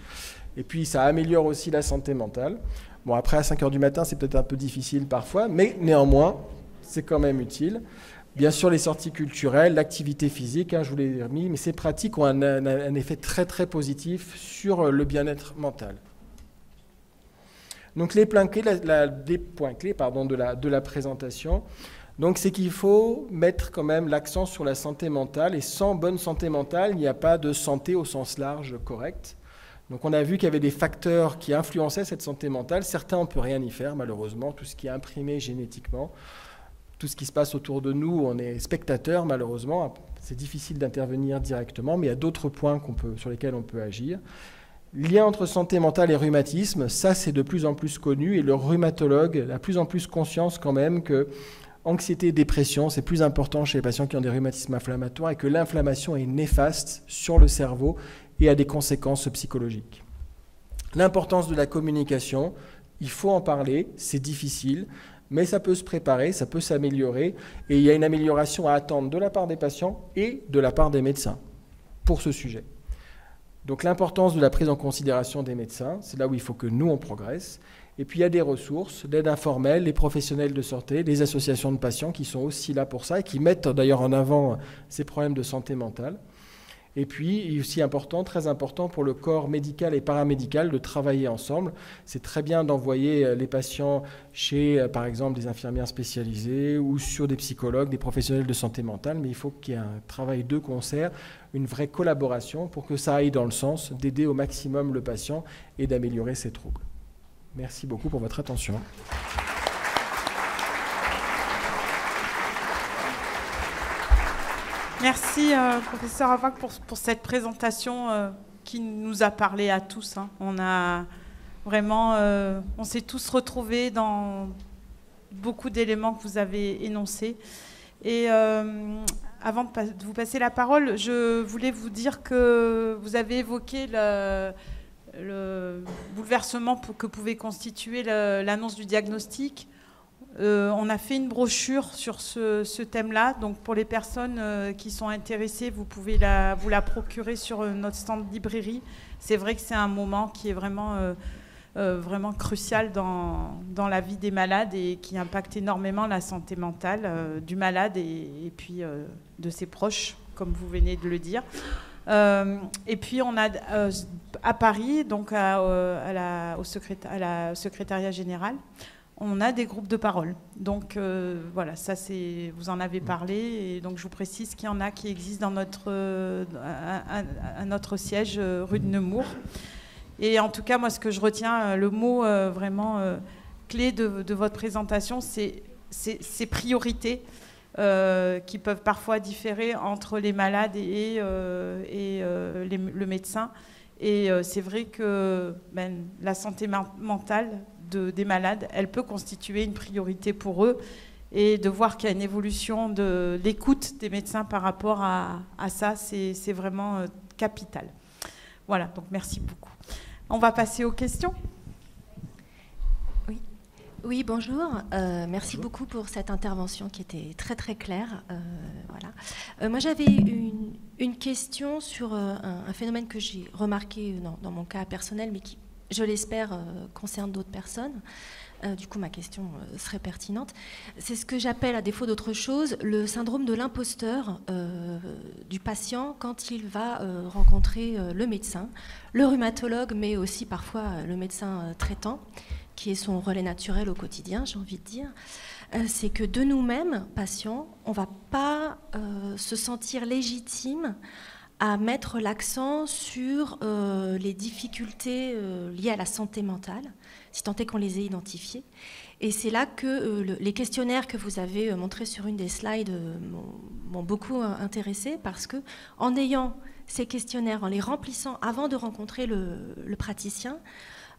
et puis ça améliore aussi la santé mentale. Bon, après à 5h du matin, c'est peut-être un peu difficile parfois, mais néanmoins, c'est quand même utile. Bien sûr, les sorties culturelles, l'activité phisique, je vous l'ai remis, mais ces pratiques ont un effet très très positif sur le bien-être mental. Donc les points clés, de la présentation, donc c'est qu'il faut mettre quand même l'accent sur la santé mentale, et sans bonne santé mentale, il n'y a pas de santé au sens large correct. Donc on a vu qu'il y avait des facteurs qui influençaient cette santé mentale. Certains, on ne peut rien y faire, malheureusement, tout ce qui est imprimé génétiquement, tout ce qui se passe autour de nous, on est spectateur, malheureusement. C'est difficile d'intervenir directement, mais il y a d'autres points sur lesquels on peut agir. Lien entre santé mentale et rhumatisme, ça c'est de plus en plus connu, et le rhumatologue a de plus en plus conscience quand même que anxiété et dépression, c'est plus important chez les patients qui ont des rhumatismes inflammatoires, et que l'inflammation est néfaste sur le cerveau et a des conséquences psychologiques. L'importance de la communication, il faut en parler, c'est difficile, mais ça peut se préparer, ça peut s'améliorer, et il y a une amélioration à attendre de la part des patients et de la part des médecins pour ce sujet. Donc l'importance de la prise en considération des médecins, c'est là où il faut que nous on progresse, Et puis il y a des ressources, l'aide informelle, les professionnels de santé, les associations de patients qui sont aussi là pour ça et qui mettent d'ailleurs en avant ces problèmes de santé mentale. Et puis, il est aussi important, très important pour le corps médical et paramédical de travailler ensemble. C'est très bien d'envoyer les patients chez, par exemple, des infirmières spécialisées ou sur des psychologues, des professionnels de santé mentale, mais il faut qu'il y ait un travail de concert, une vraie collaboration pour que ça aille dans le sens d'aider au maximum le patient et d'améliorer ses troubles. Merci beaucoup pour votre attention. Merci, professeur Avak, pour cette présentation qui nous a parlé à tous. Hein. On a vraiment, on s'est tous retrouvés dans beaucoup d'éléments que vous avez énoncés. Et avant de vous passer la parole, je voulais vous dire que vous avez évoqué le bouleversement que pouvait constituer l'annonce du diagnostic. On a fait une brochure sur ce thème-là, donc pour les personnes qui sont intéressées, vous pouvez vous la procurer sur notre stand de librairie. C'est vrai que c'est un moment qui est vraiment, vraiment crucial dans la vie des malades et qui impacte énormément la santé mentale du malade et puis de ses proches, comme vous venez de le dire. Et puis on a à Paris, donc au secrétariat général, on a des groupes de parole. Donc voilà, ça vous en avez parlé. Et donc je vous précise qu'il y en a qui existent dans à notre siège rue de Nemours. Et en tout cas, moi, ce que je retiens, le mot vraiment clé de votre présentation, c'est priorités qui peuvent parfois différer entre les malades et le médecin. Et c'est vrai que la santé mentale des malades, elle peut constituer une priorité pour eux, et de voir qu'il y a une évolution de l'écoute des médecins par rapport à ça, c'est vraiment capital. Voilà, donc merci beaucoup. On va passer aux questions. Oui, bonjour. Merci beaucoup pour cette intervention qui était très très claire. Voilà. Moi, j'avais une question sur un phénomène que j'ai remarqué dans mon cas personnel, mais qui, je l'espère, concerne d'autres personnes. Du coup, ma question serait pertinente. C'est ce que j'appelle, à défaut d'autre chose, le syndrome de l'imposteur du patient quand il va rencontrer le médecin, le rhumatologue, mais aussi parfois le médecin traitant, qui est son relais naturel au quotidien, j'ai envie de dire. C'est que de nous-mêmes, patients, on ne va pas se sentir légitime à mettre l'accent sur les difficultés liées à la santé mentale, si tant est qu'on les ait identifiées. Et c'est là que les questionnaires que vous avez montrés sur une des slides m'ont beaucoup intéressée, parce que en ayant ces questionnaires, en les remplissant avant de rencontrer le praticien,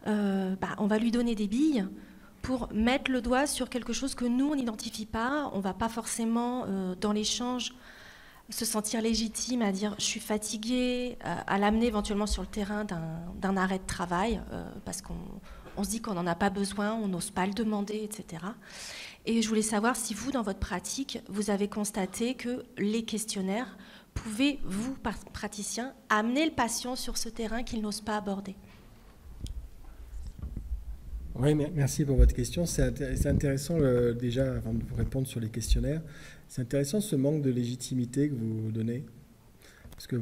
on va lui donner des billes pour mettre le doigt sur quelque chose que nous, on n'identifie pas. On ne va pas forcément, dans l'échange, se sentir légitime à dire « je suis fatiguée », à l'amener éventuellement sur le terrain d'un arrêt de travail, parce qu'on se dit qu'on n'en a pas besoin, on n'ose pas le demander, etc. Et je voulais savoir si vous, dans votre pratique, vous avez constaté que les questionnaires pouvaient, vous, praticien, amener le patient sur ce terrain qu'il n'ose pas aborder. Oui, merci pour votre question. C'est intéressant, déjà, avant de vous répondre sur les questionnaires, c'est intéressant ce manque de légitimité que vous donnez, parce que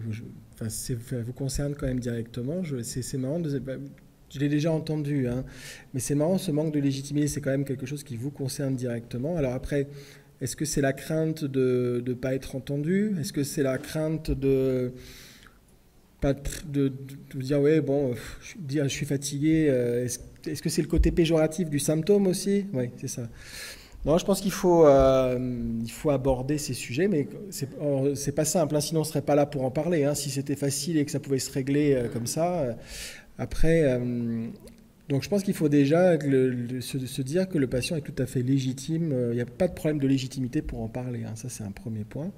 ça vous concerne quand même directement. C'est marrant, je l'ai déjà entendu, hein, mais c'est marrant, ce manque de légitimité, c'est quand même quelque chose qui vous concerne directement. Alors après, est-ce que c'est la crainte de ne pas être entendu? Est-ce que c'est la crainte de dire ouais, bon, je suis fatigué, est-ce que c'est le côté péjoratif du symptôme aussi? Oui, c'est ça. Non, je pense qu'il faut aborder ces sujets, mais c'est pas simple, hein, sinon on ne serait pas là pour en parler. Hein, si c'était facile et que ça pouvait se régler comme ça. Après, donc je pense qu'il faut déjà se dire que le patient est tout à fait légitime. Il n'y a pas de problème de légitimité pour en parler. Hein, ça, c'est un premier point.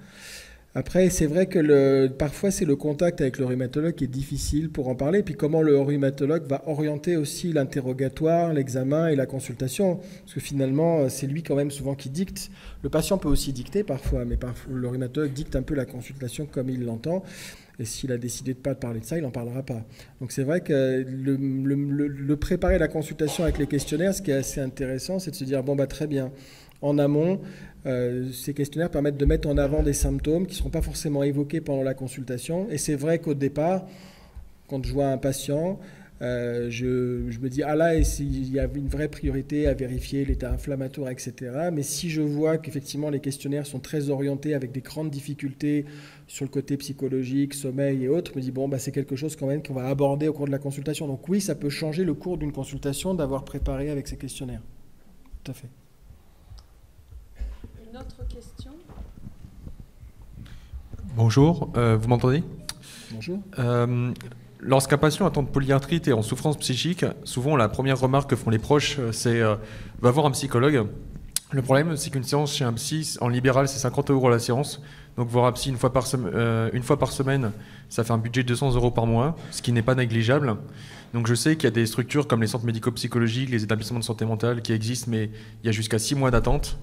Après, c'est vrai que parfois, c'est le contact avec le rhumatologue qui est difficile pour en parler. Puis comment le rhumatologue va orienter aussi l'interrogatoire, l'examen et la consultation. Parce que finalement, c'est lui quand même souvent qui dicte. Le patient peut aussi dicter parfois, mais parfois, le rhumatologue dicte un peu la consultation comme il l'entend. Et s'il a décidé de ne pas parler de ça, il n'en parlera pas. Donc c'est vrai que le préparer la consultation avec les questionnaires, ce qui est assez intéressant, c'est de se dire, bon, bah, très bien, en amont, ces questionnaires permettent de mettre en avant des symptômes qui ne seront pas forcément évoqués pendant la consultation. Et c'est vrai qu'au départ, quand je vois un patient, je me dis, ah là, il y a une vraie priorité à vérifier l'état inflammatoire, etc. Mais si je vois qu'effectivement les questionnaires sont très orientés avec des grandes difficultés sur le côté psychologique, sommeil et autres, je me dis, bon, bah, c'est quelque chose quand même qu'on va aborder au cours de la consultation. Donc oui, ça peut changer le cours d'une consultation d'avoir préparé avec ces questionnaires. Tout à fait. Une autre question ? Bonjour, vous m'entendez ? Bonjour. Lorsqu'un patient atteint de polyarthrite et en souffrance psychique, souvent la première remarque que font les proches, c'est va voir un psychologue. Le problème, c'est qu'une séance chez un psy, en libéral, c'est 50 € la séance. Donc voir un psy une fois par semaine, ça fait un budget de 200 € par mois, ce qui n'est pas négligeable. Donc je sais qu'il y a des structures comme les centres médico-psychologiques, les établissements de santé mentale qui existent, mais il y a jusqu'à 6 mois d'attente.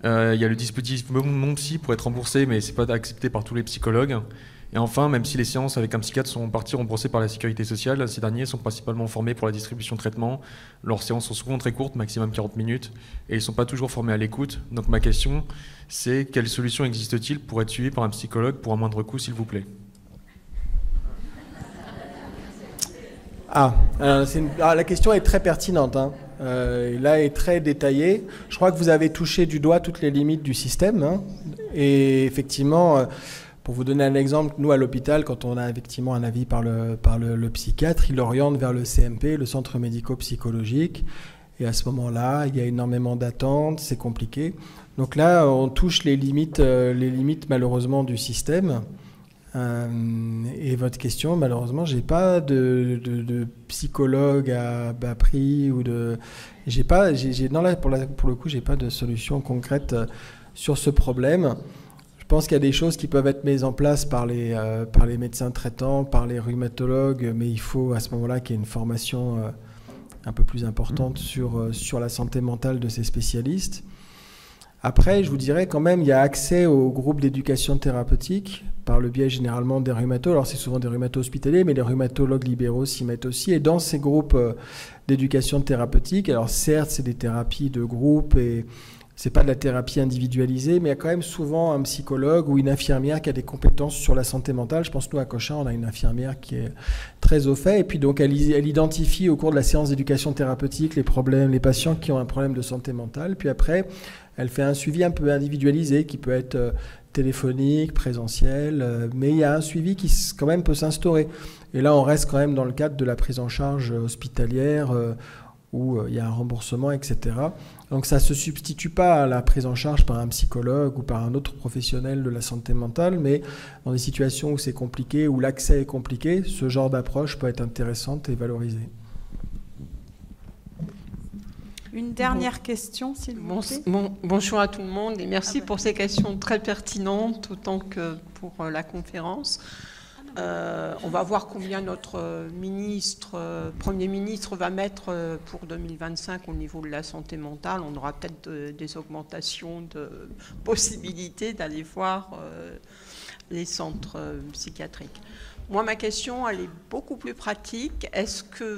Il y a le dispositif Mon Psy pour être remboursé, mais ce n'est pas accepté par tous les psychologues. Et enfin, même si les séances avec un psychiatre sont en partie remboursées par la sécurité sociale, ces derniers sont principalement formés pour la distribution de traitements. Leurs séances sont souvent très courtes, maximum 40 minutes, et ils ne sont pas toujours formés à l'écoute. Donc ma question, c'est quelle solution existe-t-il pour être suivi par un psychologue pour un moindre coût, s'il vous plaît ? La question est très pertinente. Et là, est très détaillée. Je crois que vous avez touché du doigt toutes les limites du système. Et effectivement, pour vous donner un exemple, nous, à l'hôpital, quand on a effectivement un avis par le psychiatre, il oriente vers le CMP, le centre médico-psychologique. Et à ce moment-là, il y a énormément d'attentes, c'est compliqué. Donc là, on touche les limites malheureusement du système. Et votre question, malheureusement, j'ai pas de psychologue à bas prix ou de. Pour le coup, j'ai pas de solution concrète sur ce problème. Je pense qu'il y a des choses qui peuvent être mises en place par les médecins traitants, par les rhumatologues, mais il faut à ce moment-là qu'il y ait une formation un peu plus importante sur la santé mentale de ces spécialistes. Après, je vous dirais quand même, il y a accès aux groupes d'éducation thérapeutique par le biais généralement des rhumatologues. Alors c'est souvent des rhumatologues hospitaliers, mais les rhumatologues libéraux s'y mettent aussi. Et dans ces groupes d'éducation thérapeutique, alors certes, c'est des thérapies de groupe et c'est pas de la thérapie individualisée, mais il y a quand même souvent un psychologue ou une infirmière qui a des compétences sur la santé mentale. Je pense nous à Cochin, on a une infirmière qui est très au fait. Et puis donc elle identifie au cours de la séance d'éducation thérapeutique les patients qui ont un problème de santé mentale. Puis après, elle fait un suivi un peu individualisé qui peut être téléphonique, présentiel, mais il y a un suivi qui quand même peut s'instaurer. Et là, on reste quand même dans le cadre de la prise en charge hospitalière où il y a un remboursement, etc. Donc ça ne se substitue pas à la prise en charge par un psychologue ou par un autre professionnel de la santé mentale, mais dans des situations où c'est compliqué, où l'accès est compliqué, ce genre d'approche peut être intéressante et valorisée. Une dernière question, s'il vous plaît. Bonjour à tout le monde et merci pour ces questions très pertinentes, autant que pour la conférence. On va voir combien notre Premier ministre va mettre pour 2025 au niveau de la santé mentale. On aura peut-être des augmentations de possibilités d'aller voir les centres psychiatriques. Moi, ma question, elle est beaucoup plus pratique. Est-ce que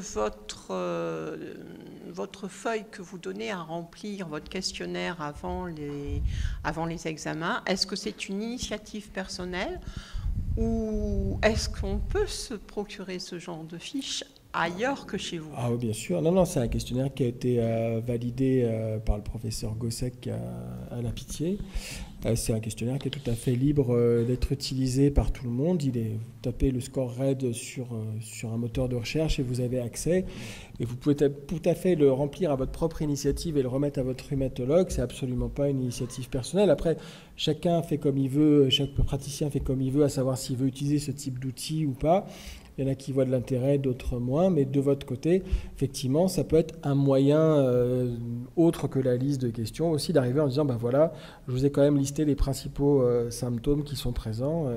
votre feuille que vous donnez à remplir, votre questionnaire avant les examens, est-ce que c'est une initiative personnelle ou est-ce qu'on peut se procurer ce genre de fiche ailleurs que chez vous? Ah oui, bien sûr. Non, c'est un questionnaire qui a été validé par le professeur Gossec à la Pitié. C'est un questionnaire qui est tout à fait libre d'être utilisé par tout le monde. Vous tapez le score RAID sur un moteur de recherche et vous avez accès. Et vous pouvez tout à fait le remplir à votre propre initiative et le remettre à votre rhumatologue. C'est absolument pas une initiative personnelle. Après, chacun fait comme il veut, chaque praticien fait comme il veut, à savoir s'il veut utiliser ce type d'outil ou pas. Il y en a qui voient de l'intérêt, d'autres moins. Mais de votre côté, effectivement, ça peut être un moyen autre que la liste de questions aussi d'arriver en disant, ben voilà, je vous ai quand même listé les principaux symptômes qui sont présents.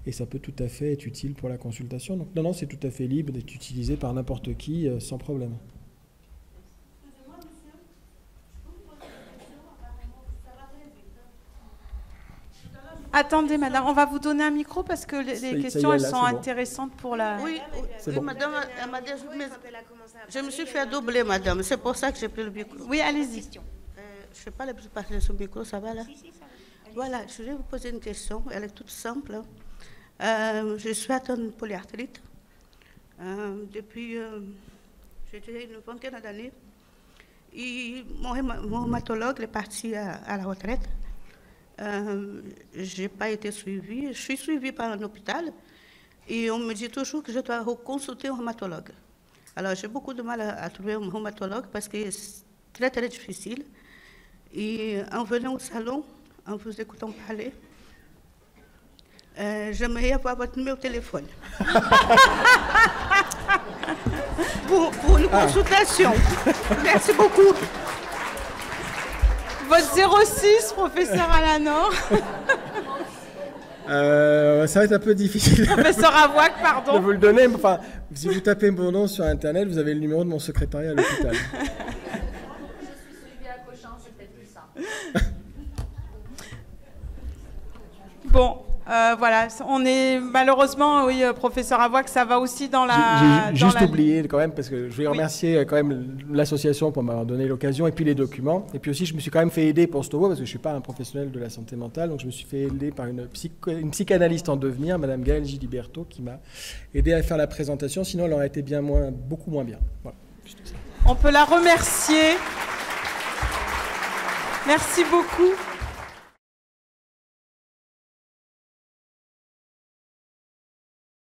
Et ça peut tout à fait être utile pour la consultation. Donc non, c'est tout à fait libre d'être utilisé par n'importe qui sans problème. Attendez, madame, on va vous donner un micro parce que les questions, elles sont intéressantes pour la... Oui, madame, elle m'a dit, je me suis fait doubler, madame. C'est pour ça que j'ai pris le micro. Oui, allez-y. Je ne sais pas parler sur le micro, ça va là? Si, ça va. Voilà, je vais vous poser une question. Elle est toute simple. Je suis atteinte de polyarthrite depuis, j'ai une vingtaine d'années. Et mon hématologue est parti à la retraite. Je n'ai pas été suivie. Je suis suivie par un hôpital et on me dit toujours que je dois consulter un rhumatologue. Alors, j'ai beaucoup de mal à trouver un rhumatologue parce que c'est très, très difficile. Et en venant au salon, en vous écoutant parler, j'aimerais avoir votre numéro de téléphone pour une consultation. Merci beaucoup. Votre 06, professeur Alanor. Ça va être un peu difficile. Professeur Avouac, pardon. De vous le donner. Enfin, si vous tapez mon nom sur Internet, vous avez le numéro de mon secrétariat à l'hôpital. Je suis suivie à Cochin, c'est peut-être plus ça. Bon, voilà, on est malheureusement, oui, professeur Avouac, ça va aussi dans la... J'ai juste oublié quand même, parce que je voulais remercier quand même l'association pour m'avoir donné l'occasion, et puis les documents. Et puis aussi, je me suis quand même fait aider pour ce voie, parce que je ne suis pas un professionnel de la santé mentale, donc je me suis fait aider par une psychanalyste en devenir, Madame Gaëlle Giliberto, qui m'a aidé à faire la présentation, sinon elle aurait été beaucoup moins bien. Voilà, juste ça. On peut la remercier. Merci beaucoup.